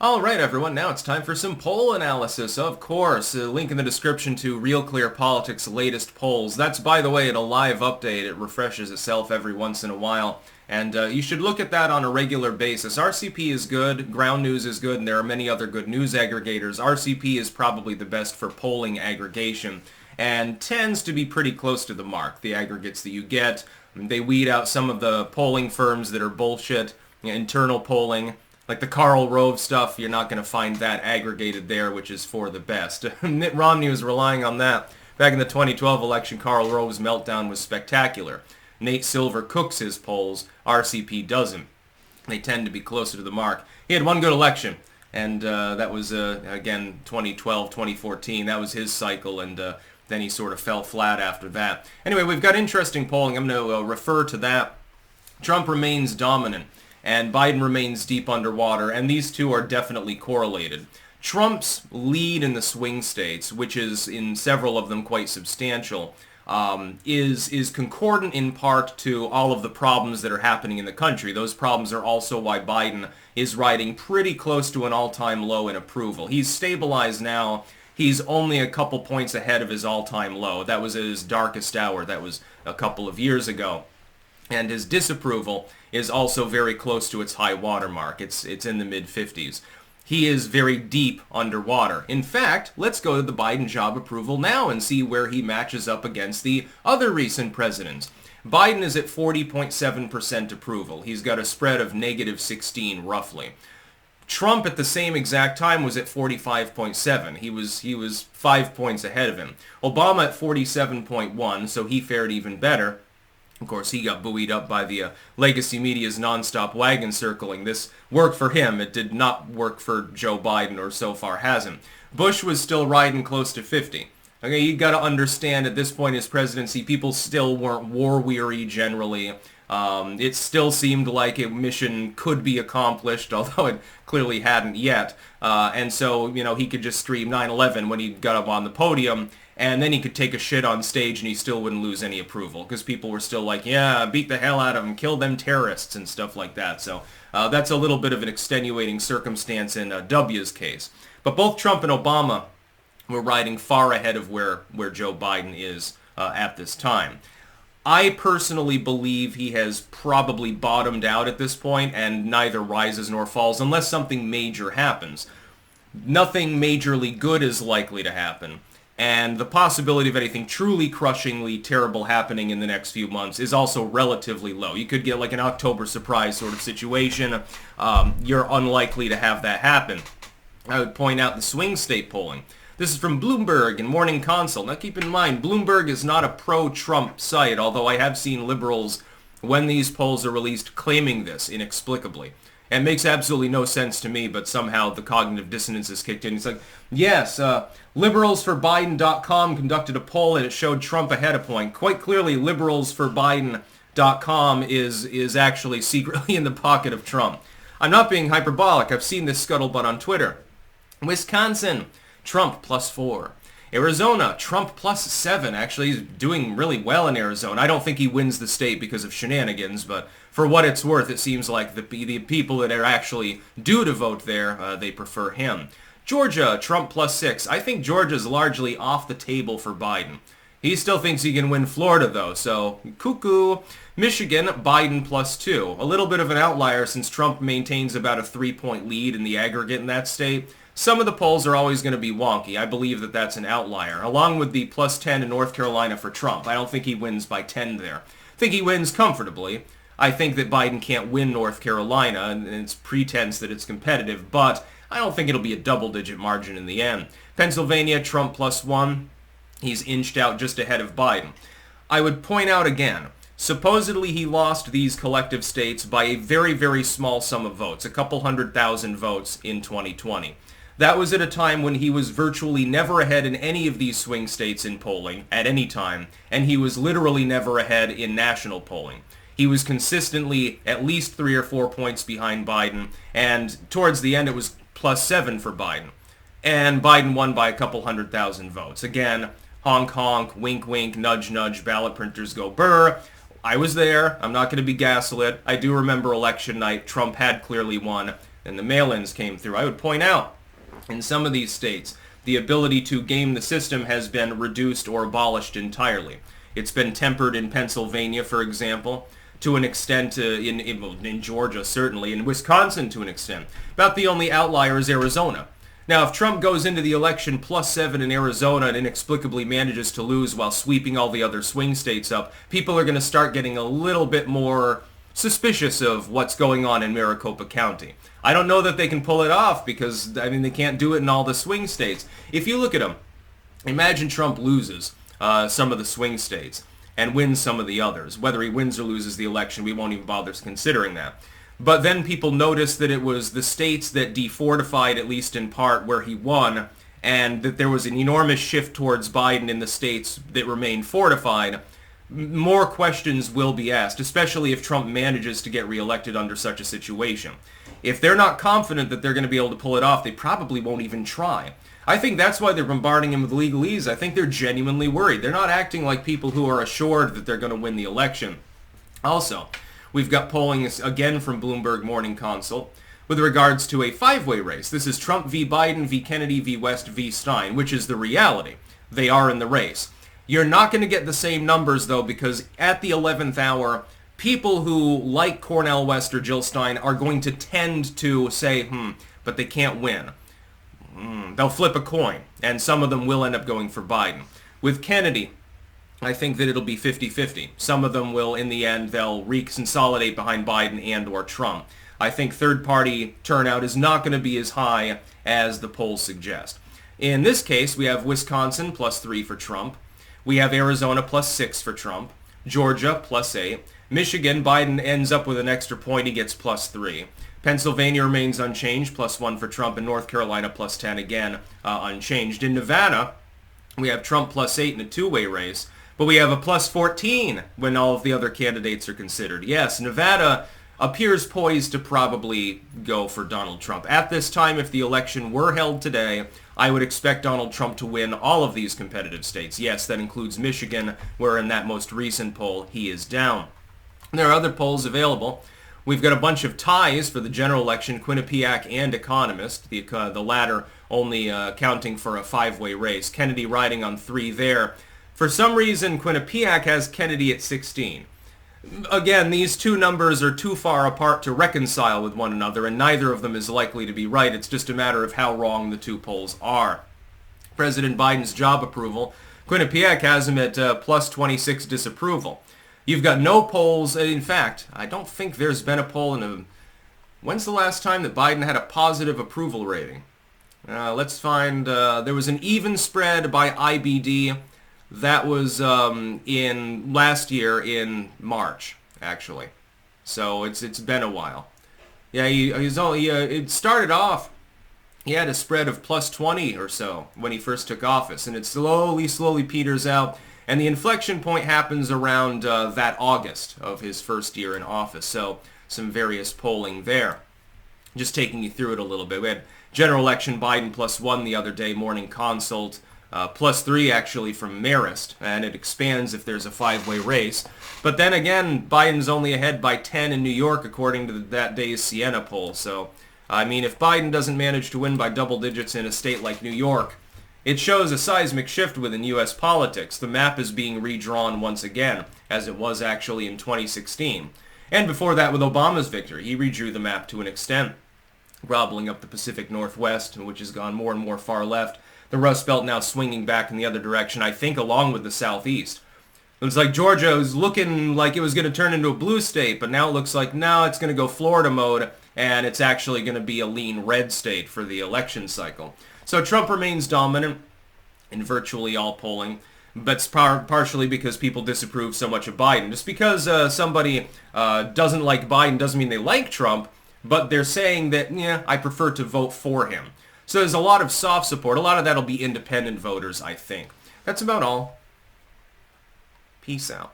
Alright everyone, now it's time for some poll analysis, of course. A link in the description to Real Clear Politics' latest polls. That's, by the way, a live update. It refreshes itself every once in a while. And you should look at that on a regular basis. RCP is good, Ground News is good, and there are many other good news aggregators. RCP is probably the best for polling aggregation and tends to be pretty close to the mark, the aggregates that you get. They weed out some of the polling firms that are bullshit, internal polling. Like the Karl Rove stuff, you're not going to find that aggregated there, which is for the best. Mitt Romney was relying on that. Back in the 2012 election, Karl Rove's meltdown was spectacular. Nate Silver cooks his polls. RCP doesn't. They tend to be closer to the mark. He had one good election, and that was, again, 2012, 2014. That was his cycle, and then he sort of fell flat after that. Anyway, we've got interesting polling. I'm going to refer to that. Trump remains dominant, and Biden remains deep underwater, and these two are definitely correlated. Trump's lead in the swing states, which is in several of them quite substantial, is concordant in part to all of the problems that are happening in the country. Those problems are also why Biden is riding pretty close to an all-time low in approval. He's stabilized now. He's only a couple points ahead of his all-time low. That was at his darkest hour. That was a couple of years ago. And his disapproval is also very close to its high water mark. It's in the mid-50s. He is very deep underwater. In fact, let's go to the Biden job approval now and see where he matches up against the other recent presidents. Biden is at 40.7% approval. He's got a spread of negative 16 roughly. Trump at the same exact time was at 45.7. He was 5 points ahead of him. Obama at 47.1, so he fared even better. Of course, he got buoyed up by the legacy media's nonstop wagon circling. This worked for him. It did not work for Joe Biden, or so far hasn't. Bush was still riding close to 50. Okay, you got to understand at this point in his presidency, people still weren't war-weary generally. It still seemed like a mission could be accomplished, although it clearly hadn't yet. And so, he could just scream 9/11 when he got up on the podium, and then he could take a shit on stage and he still wouldn't lose any approval because people were still like, yeah, beat the hell out of him, kill them terrorists and stuff like that. So that's a little bit of an extenuating circumstance in W's case. But both Trump and Obama were riding far ahead of where Joe Biden is at this time. I personally believe he has probably bottomed out at this point and neither rises nor falls unless something major happens. Nothing majorly good is likely to happen. And the possibility of anything truly crushingly terrible happening in the next few months is also relatively low. You could get like an October surprise sort of situation. You're unlikely to have that happen. I would point out the swing state polling. This is from Bloomberg and Morning Consult. Now keep in mind, Bloomberg is not a pro-Trump site, although I have seen liberals, when these polls are released, claiming this inexplicably. And it makes absolutely no sense to me, but somehow the cognitive dissonance has kicked in. It's like, yes, liberalsforbiden.com conducted a poll and it showed Trump ahead a point. Quite clearly, liberalsforbiden.com is actually secretly in the pocket of Trump. I'm not being hyperbolic. I've seen this scuttlebutt on Twitter. Wisconsin, Trump +4. Arizona, Trump +7. Actually, he's doing really well in Arizona. I don't think he wins the state because of shenanigans, but for what it's worth, it seems like the people that are actually due to vote there, they prefer him. Georgia, Trump +6. I think Georgia's largely off the table for Biden. He still thinks he can win Florida, though, so cuckoo. Michigan, Biden +2. A little bit of an outlier since Trump maintains about a 3-point lead in the aggregate in that state. Some of the polls are always going to be wonky. I believe that that's an outlier, along with the +10 in North Carolina for Trump. I don't think he wins by 10 there. I think he wins comfortably. I think that Biden can't win North Carolina, and it's pretense that it's competitive, but I don't think it'll be a double-digit margin in the end. Pennsylvania, Trump +1. He's inched out just ahead of Biden. I would point out again, supposedly he lost these collective states by a very, very small sum of votes, a couple 100,000 votes in 2020. That was at a time when he was virtually never ahead in any of these swing states in polling at any time, and he was literally never ahead in national polling. He was consistently at least 3 or 4 points behind Biden, and towards the end it was +7 for Biden. And Biden won by a couple 100,000 votes. Again, honk honk, wink wink, nudge nudge, ballot printers go burr. I was there. I'm not going to be gaslit. I do remember election night. Trump had clearly won. and the mail-ins came through. I would point out, in some of these states, the ability to game the system has been reduced or abolished entirely. It's been tempered in Pennsylvania, for example, to an extent, in Georgia certainly, in Wisconsin to an extent. About the only outlier is Arizona. Now, if Trump goes into the election +7 in Arizona and inexplicably manages to lose while sweeping all the other swing states up, people are going to start getting a little bit more suspicious of what's going on in Maricopa County. I don't know that they can pull it off because, I mean, they can't do it in all the swing states. If you look at them, imagine Trump loses some of the swing states and wins some of the others. Whether he wins or loses the election, we won't even bother considering that. But then people noticed that it was the states that defortified, at least in part, where he won, and that there was an enormous shift towards Biden in the states that remained fortified. More questions will be asked, especially if Trump manages to get reelected under such a situation. If they're not confident that they're going to be able to pull it off, they probably won't even try. I think that's why they're bombarding him with legalese. I think they're genuinely worried. They're not acting like people who are assured that they're going to win the election. Also, we've got polling again from Bloomberg Morning Consult with regards to a five-way race. This is Trump v. Biden v. Kennedy v. West v. Stein, which is the reality. They are in the race. You're not going to get the same numbers, though, because at the 11th hour, people who like Cornel West or Jill Stein are going to tend to say, but they can't win. They'll flip a coin, and some of them will end up going for Biden. With Kennedy, I think that it'll be 50-50. Some of them will, in the end, they'll reconsolidate behind Biden and or Trump. I think third-party turnout is not going to be as high as the polls suggest. In this case, we have Wisconsin +3 for Trump. We have Arizona +6 for Trump. Georgia +8. Michigan, Biden ends up with an extra point. He gets +3. Pennsylvania remains unchanged, +1 for Trump, and North Carolina +10 again, unchanged. In Nevada, we have Trump +8 in a two-way race, but we have a +14 when all of the other candidates are considered. Yes, Nevada appears poised to probably go for Donald Trump. At this time, if the election were held today, I would expect Donald Trump to win all of these competitive states. Yes, that includes Michigan, where in that most recent poll, he is down. There are other polls available. We've got a bunch of ties for the general election, Quinnipiac and Economist, the latter only counting for a five-way race. Kennedy riding on 3 there. For some reason, Quinnipiac has Kennedy at 16. Again, these two numbers are too far apart to reconcile with one another, and neither of them is likely to be right. It's just a matter of how wrong the two polls are. President Biden's job approval, Quinnipiac has him at +26 disapproval. You've got no polls. In fact, I don't think there's been a poll in a... When's the last time that Biden had a positive approval rating? Let's find... there was an even spread by IBD. That was in last year in March, actually. So it's been a while. Yeah, it started off, he had a spread of +20 or so when he first took office, and it slowly peters out. And the inflection point happens around that August of his first year in office. So some various polling there. Just taking you through it a little bit. We had general election Biden +1 the other day, Morning Consult. +3 actually from Marist, and it expands if there's a five-way race. But then again, Biden's only ahead by 10 in New York according to that day's Siena poll. So, I mean, if Biden doesn't manage to win by double digits in a state like New York, it shows a seismic shift within U.S. politics. The map is being redrawn once again, as it was actually in 2016. And before that with Obama's victory, he redrew the map to an extent, gobbling up the Pacific Northwest, which has gone more and more far left. The Rust Belt now swinging back in the other direction, I think along with the Southeast. It was like Georgia was looking like it was going to turn into a blue state, but now it looks like now it's going to go Florida mode, and it's actually going to be a lean red state for the election cycle. So Trump remains dominant in virtually all polling, but partially because people disapprove so much of Biden. Just because somebody doesn't like Biden doesn't mean they like Trump, but they're saying that, yeah, I prefer to vote for him. So there's a lot of soft support. A lot of that will be independent voters, I think. That's about all. Peace out.